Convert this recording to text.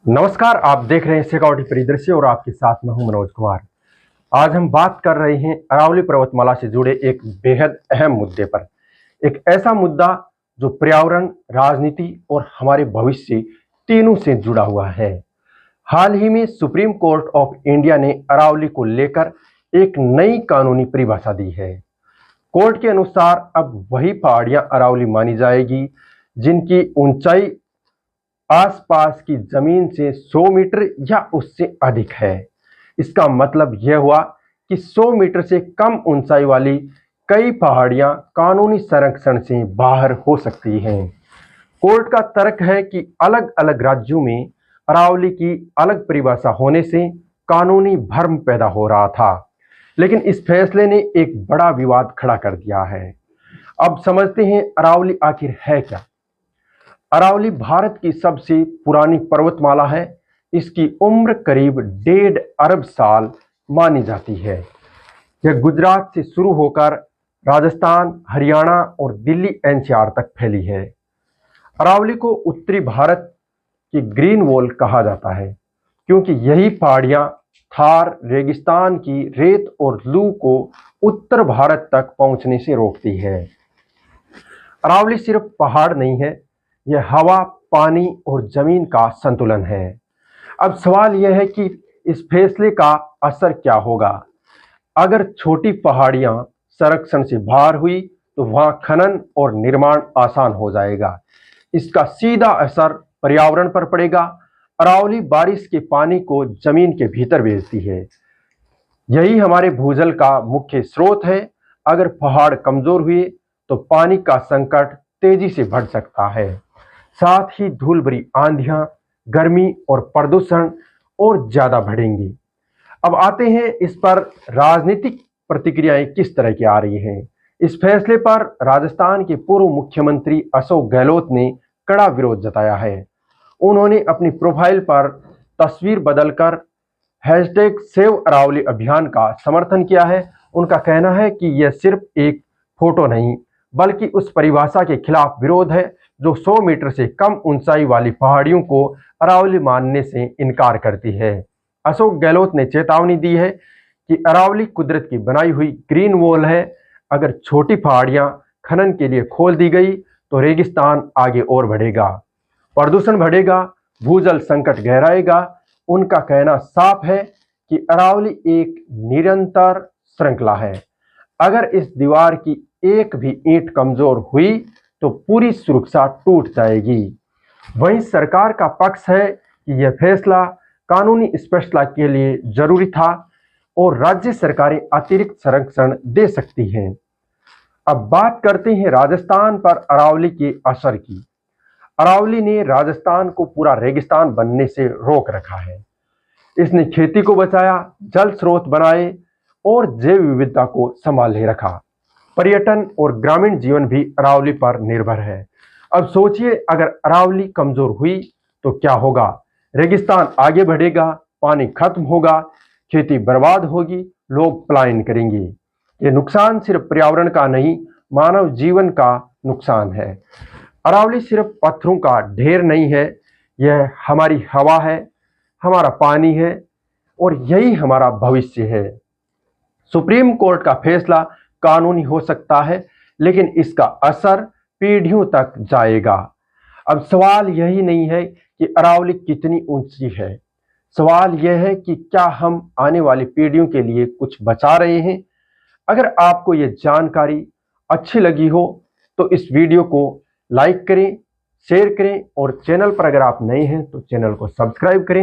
नमस्कार, आप देख रहे हैं सिक्योरिटी परिदृश्य और आपके साथ मैं हूं मनोज कुमार। आज हम बात कर रहे हैं अरावली पर्वतमाला से जुड़े एक बेहद अहम मुद्दे पर। एक ऐसा मुद्दा जो पर्यावरण, राजनीति और हमारे भविष्य तीनों से जुड़ा हुआ है। हाल ही में सुप्रीम कोर्ट ऑफ इंडिया ने अरावली को लेकर एक नई कानूनी परिभाषा दी है। कोर्ट के अनुसार अब वही पहाड़ियां अरावली मानी जाएगी जिनकी ऊंचाई आसपास की जमीन से 100 मीटर या उससे अधिक है। इसका मतलब यह हुआ कि 100 मीटर से कम ऊंचाई वाली कई पहाड़ियां कानूनी संरक्षण से बाहर हो सकती हैं। कोर्ट का तर्क है कि अलग अलग राज्यों में अरावली की अलग परिभाषा होने से कानूनी भ्रम पैदा हो रहा था, लेकिन इस फैसले ने एक बड़ा विवाद खड़ा कर दिया है। अब समझते हैं अरावली आखिर है क्या। अरावली भारत की सबसे पुरानी पर्वतमाला है। इसकी उम्र करीब 1.5 अरब साल मानी जाती है। यह गुजरात से शुरू होकर राजस्थान, हरियाणा और दिल्ली एनसीआर तक फैली है। अरावली को उत्तरी भारत की ग्रीन वॉल कहा जाता है क्योंकि यही पहाड़ियां थार रेगिस्तान की रेत और लू को उत्तर भारत तक पहुंचने से रोकती है। अरावली सिर्फ पहाड़ नहीं है, यह हवा, पानी और जमीन का संतुलन है। अब सवाल यह है कि इस फैसले का असर क्या होगा। अगर छोटी पहाड़ियां संरक्षण से बाहर हुई तो वहां खनन और निर्माण आसान हो जाएगा। इसका सीधा असर पर्यावरण पर पड़ेगा। अरावली बारिश के पानी को जमीन के भीतर भेजती है। यही हमारे भूजल का मुख्य स्रोत है। अगर पहाड़ कमजोर हुए तो पानी का संकट तेजी से बढ़ सकता है। साथ ही धूल भरी आंधियां, गर्मी और प्रदूषण और ज्यादा बढ़ेंगी। अब आते हैं इस पर राजनीतिक प्रतिक्रियाएं किस तरह की आ रही हैं। इस फैसले पर राजस्थान के पूर्व मुख्यमंत्री अशोक गहलोत ने कड़ा विरोध जताया है। उन्होंने अपनी प्रोफाइल पर तस्वीर बदलकर #सेव अरावली अभियान का समर्थन किया है। उनका कहना है कि यह सिर्फ एक फोटो नहीं बल्कि उस परिभाषा के खिलाफ विरोध है जो 100 मीटर से कम ऊंचाई वाली पहाड़ियों को अरावली मानने से इनकार करती है। अशोक गहलोत ने चेतावनी दी है कि अरावली कुदरत की बनाई हुई ग्रीन वॉल है। अगर छोटी पहाड़ियां खनन के लिए खोल दी गई तो रेगिस्तान आगे और बढ़ेगा, प्रदूषण बढ़ेगा, भूजल संकट गहराएगा। उनका कहना साफ है कि अरावली एक निरंतर श्रृंखला है। अगर इस दीवार की एक भी ईंट कमजोर हुई तो पूरी सुरक्षा टूट जाएगी। वहीं सरकार का पक्ष है कि यह फैसला कानूनी स्पष्टता के लिए जरूरी था और राज्य सरकारें अतिरिक्त संरक्षण दे सकती हैं। अब बात करते हैं राजस्थान पर अरावली के असर की। अरावली ने राजस्थान को पूरा रेगिस्तान बनने से रोक रखा है। इसने खेती को बचाया, जल स्रोत बनाए और जैव विविधता को संभाले रखा। पर्यटन और ग्रामीण जीवन भी अरावली पर निर्भर है। अब सोचिए, अगर अरावली कमजोर हुई तो क्या होगा। रेगिस्तान आगे बढ़ेगा, पानी खत्म होगा, खेती बर्बाद होगी, लोग पलायन करेंगे। ये नुकसान सिर्फ पर्यावरण का नहीं, मानव जीवन का नुकसान है। अरावली सिर्फ पत्थरों का ढेर नहीं है, यह हमारी हवा है, हमारा पानी है और यही हमारा भविष्य है। सुप्रीम कोर्ट का फैसला कानूनी हो सकता है, लेकिन इसका असर पीढ़ियों तक जाएगा। अब सवाल यही नहीं है कि अरावली कितनी ऊंची है, सवाल यह है कि क्या हम आने वाली पीढ़ियों के लिए कुछ बचा रहे हैं। अगर आपको यह जानकारी अच्छी लगी हो तो इस वीडियो को लाइक करें, शेयर करें और चैनल पर अगर आप नए हैं तो चैनल को सब्सक्राइब करें।